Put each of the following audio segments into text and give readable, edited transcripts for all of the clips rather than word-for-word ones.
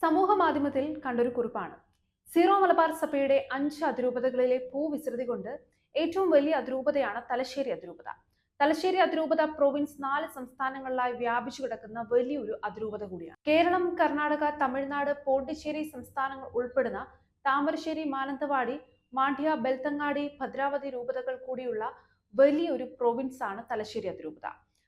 സമൂഹ മാധ്യമത്തിൽ കണ്ടൊരു കുറിപ്പാണ്. സീറോ മലബാർ സഭയുടെ 5 അതിരൂപതകളിലെ ഭൂവിസ്തൃതി കൊണ്ട് ഏറ്റവും വലിയ അതിരൂപതയാണ് തലശ്ശേരി അതിരൂപത. തലശ്ശേരി അതിരൂപത പ്രൊവിൻസ് 4 സംസ്ഥാനങ്ങളിലായി വ്യാപിച്ചു കിടക്കുന്ന വലിയൊരു അതിരൂപത കൂടിയാണ്. കേരളം, കർണാടക, തമിഴ്നാട്, പോണ്ടിച്ചേരി സംസ്ഥാനങ്ങൾ ഉൾപ്പെടുന്ന താമരശ്ശേരി, മാനന്തവാടി, മാണ്ഡ്യ, ബെൽത്തങ്ങാടി, ഭദ്രാവതി രൂപതകൾ കൂടിയുള്ള വലിയൊരു പ്രൊവിൻസ് ആണ് തലശ്ശേരി അതിരൂപത.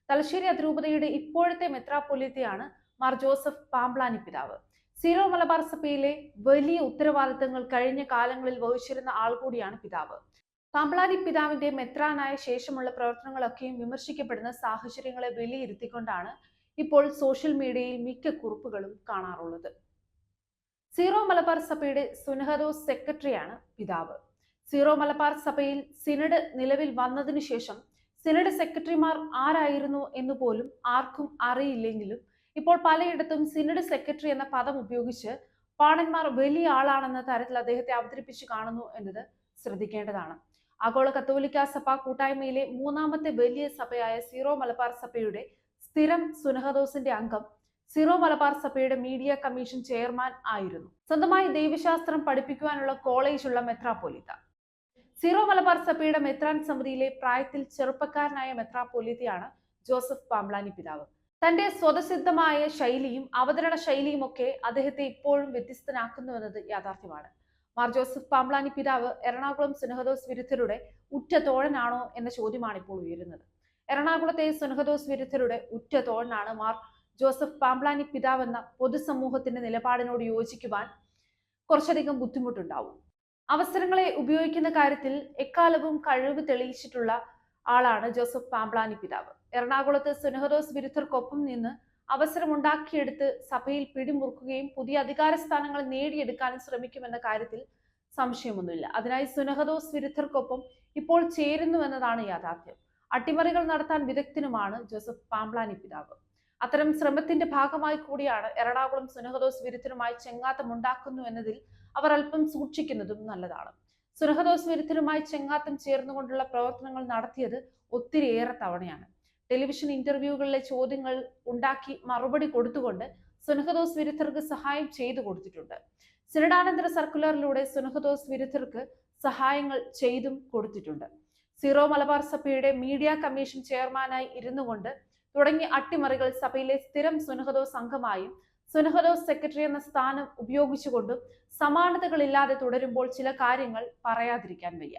തലശ്ശേരി അതിരൂപതയുടെ ഇപ്പോഴത്തെ മെത്രാപ്പൊലീത്തയാണ് മാർ ജോസഫ് പാംബ്ലാനി പിതാവ്. സീറോ മലബാർ സഭയിലെ വലിയ ഉത്തരവാദിത്തങ്ങൾ കഴിഞ്ഞ കാലങ്ങളിൽ വഹിച്ചിരുന്ന ആൾ കൂടിയാണ് പിതാവ്. പാംബ്ലാനി പിതാവിന്റെ മെത്രാനായ ശേഷമുള്ള പ്രവർത്തനങ്ങളൊക്കെയും വിമർശിക്കപ്പെടുന്ന സാഹചര്യങ്ങളെ വിലയിരുത്തിക്കൊണ്ടാണ് ഇപ്പോൾ സോഷ്യൽ മീഡിയയിൽ മിക്ക കുറിപ്പുകളും കാണാറുള്ളത്. സീറോ മലബാർ സഭയുടെ സുനഹദോസ് സെക്രട്ടറിയാണ് പിതാവ്. സീറോ മലബാർ സഭയിൽ സിനഡ് നിലവിൽ വന്നതിനു ശേഷം സിനഡ് സെക്രട്ടറിമാർ ആരായിരുന്നു എന്ന് പോലും ആർക്കും അറിയില്ലെങ്കിലും ഇപ്പോൾ പലയിടത്തും സിനഡ് സെക്രട്ടറി എന്ന പദം ഉപയോഗിച്ച് പാണന്മാർ വലിയ ആളാണെന്ന തരത്തിൽ അദ്ദേഹത്തെ അവതരിപ്പിച്ചു കാണുന്നു എന്നത് ശ്രദ്ധിക്കേണ്ടതാണ്. ആഗോള കത്തോലിക്ക സഭ കൂട്ടായ്മയിലെ 3ാമത്തെ വലിയ സഭയായ സീറോ മലബാർ സഭയുടെ സ്ഥിരം സുനഹദോസിന്റെ അംഗം, സീറോ മലബാർ സഭയുടെ മീഡിയ കമ്മീഷൻ ചെയർമാൻ ആയിരുന്നു. സ്വന്തമായി ദൈവശാസ്ത്രം പഠിപ്പിക്കുവാനുള്ള കോളേജുള്ള മെത്രാപ്പൊലീത്ത. സീറോ മലബാർ സഭയുടെ മെത്രാൻ സമിതിയിലെ പ്രായത്തിൽ ചെറുപ്പക്കാരനായ മെത്രാപ്പൊലീത്തയാണ് ജോസഫ് പാംബ്ലാനി പിതാവ്. തന്റെ സ്വതസിദ്ധമായ ശൈലിയും അവതരണ ശൈലിയും ഒക്കെ അദ്ദേഹത്തെ ഇപ്പോഴും വ്യത്യസ്തനാക്കുന്നുവെന്നത് യാഥാർത്ഥ്യമാണ്. മാർ ജോസഫ് പാംബ്ലാനി പിതാവ് എറണാകുളം സുനഹദോസ് വിരുദ്ധരുടെ ഉറ്റ തോഴനാണോ എന്ന ചോദ്യമാണ് ഇപ്പോൾ ഉയരുന്നത്. എറണാകുളത്തെ സുനഹദോസ് വിരുദ്ധരുടെ ഉറ്റ തോഴനാണ് മാർ ജോസഫ് പാംബ്ലാനി പിതാവ് എന്ന പൊതുസമൂഹത്തിന്റെ നിലപാടിനോട് യോജിക്കുവാൻ കുറച്ചധികം ബുദ്ധിമുട്ടുണ്ടാവും. അവസരങ്ങളെ ഉപയോഗിക്കുന്ന കാര്യത്തിൽ എക്കാലവും കഴിവ് തെളിയിച്ചിട്ടുള്ള ആളാണ് ജോസഫ് പാംബ്ലാനി പിതാവ്. എറണാകുളത്ത് സുനഹദോസ് വിരുദ്ധർക്കൊപ്പം നിന്ന് അവസരമുണ്ടാക്കിയെടുത്ത് സഭയിൽ പിടിമുറുക്കുകയും പുതിയ അധികാര സ്ഥാനങ്ങൾ നേടിയെടുക്കാനും ശ്രമിക്കുമെന്ന കാര്യത്തിൽ സംശയമൊന്നുമില്ല. അതിനായി സുനഹദോസ് വിരുദ്ധർക്കൊപ്പം ഇപ്പോൾ ചേരുന്നുവെന്നതാണ് യാഥാർത്ഥ്യം. അട്ടിമറികൾ നടത്താൻ വിദഗ്ധനുമാണ് ജോസഫ് പാംബ്ലാനി പിതാവ്. അത്തരം ശ്രമത്തിന്റെ ഭാഗമായി കൂടിയാണ് എറണാകുളം സുനഹദോസ് വിരുദ്ധരുമായി ചെങ്ങാത്തം ഉണ്ടാക്കുന്നു എന്നതിൽ അവർ അല്പം സൂക്ഷിക്കുന്നതും നല്ലതാണ്. സുനഹദോസ് വിരുദ്ധരുമായി ചെങ്ങാത്തം ചേർന്നുകൊണ്ടുള്ള പ്രവർത്തനങ്ങൾ നടത്തിയത് ഒത്തിരിയേറെ തവണയാണ്. ടെലിവിഷൻ ഇന്റർവ്യൂകളിലെ ചോദ്യങ്ങൾ ഉണ്ടാക്കി മറുപടി കൊടുത്തുകൊണ്ട് സുനഹദോസ് വിരുദ്ധർക്ക് സഹായം ചെയ്തു കൊടുത്തിട്ടുണ്ട്. സിനഡാനന്തര സർക്കുലറിലൂടെ സുനഹദോസ് വിരുദ്ധർക്ക് സഹായങ്ങൾ ചെയ്തും കൊടുത്തിട്ടുണ്ട്. സീറോ മലബാർ സഭയുടെ മീഡിയ കമ്മീഷൻ ചെയർമാനായി ഇരുന്നുകൊണ്ട് തുടങ്ങിയ അട്ടിമറികൾ സഭയിലെ സ്ഥിരം സുനഹദോസ് അംഗമായും സുനഹദോസ് സെക്രട്ടറി എന്ന സ്ഥാനം ഉപയോഗിച്ചുകൊണ്ടും സമാനതകളില്ലാതെ തുടരുമ്പോൾ ചില കാര്യങ്ങൾ പറയാതിരിക്കാൻ വയ്യ.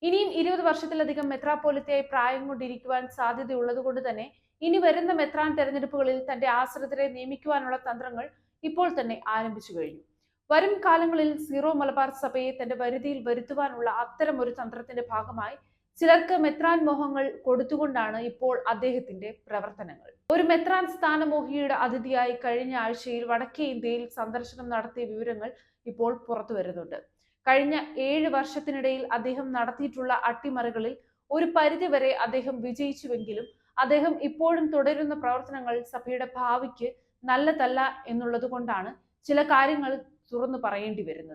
ഇനിയും 20 വർഷത്തിലധികം മെത്രാപ്പൊലിത്തയായി പ്രായം കൊണ്ടിരിക്കുവാൻ സാധ്യതയുള്ളത് കൊണ്ട് തന്നെ ഇനി വരുന്ന മെത്രാൻ തെരഞ്ഞെടുപ്പുകളിൽ തന്റെ ആശ്രിതരെ നിയമിക്കുവാനുള്ള തന്ത്രങ്ങൾ ഇപ്പോൾ തന്നെ ആരംഭിച്ചു കഴിഞ്ഞു. വരും കാലങ്ങളിൽ സീറോ മലബാർ സഭയെ തന്റെ വരുതിയിൽ വരുത്തുവാനുള്ള അത്തരം ഒരു തന്ത്രത്തിന്റെ ഭാഗമായി ചിലർക്ക് മെത്രാൻ മോഹങ്ങൾ കൊടുത്തുകൊണ്ടാണ് ഇപ്പോൾ അദ്ദേഹത്തിന്റെ പ്രവർത്തനങ്ങൾ. ഒരു മെത്രാൻ സ്ഥാനമോഹിയുടെ അതിഥിയായി കഴിഞ്ഞ ആഴ്ചയിൽ വടക്കേ ഇന്ത്യയിൽ സന്ദർശനം നടത്തിയ വിവരങ്ങൾ ഇപ്പോൾ പുറത്തു വരുന്നുണ്ട്. കഴിഞ്ഞ 7 വർഷത്തിനിടയിൽ അദ്ദേഹം നടത്തിയിട്ടുള്ള അട്ടിമറികളിൽ ഒരു പരിധിവരെ അദ്ദേഹം വിജയിച്ചുവെങ്കിലും അദ്ദേഹം ഇപ്പോഴും തുടരുന്ന പ്രവർത്തനങ്ങൾ സഭയുടെ ഭാവിക്ക് നല്ലതല്ല എന്നുള്ളത് കൊണ്ടാണ് ചില കാര്യങ്ങൾ തുറന്നു പറയേണ്ടി വരുന്നത്.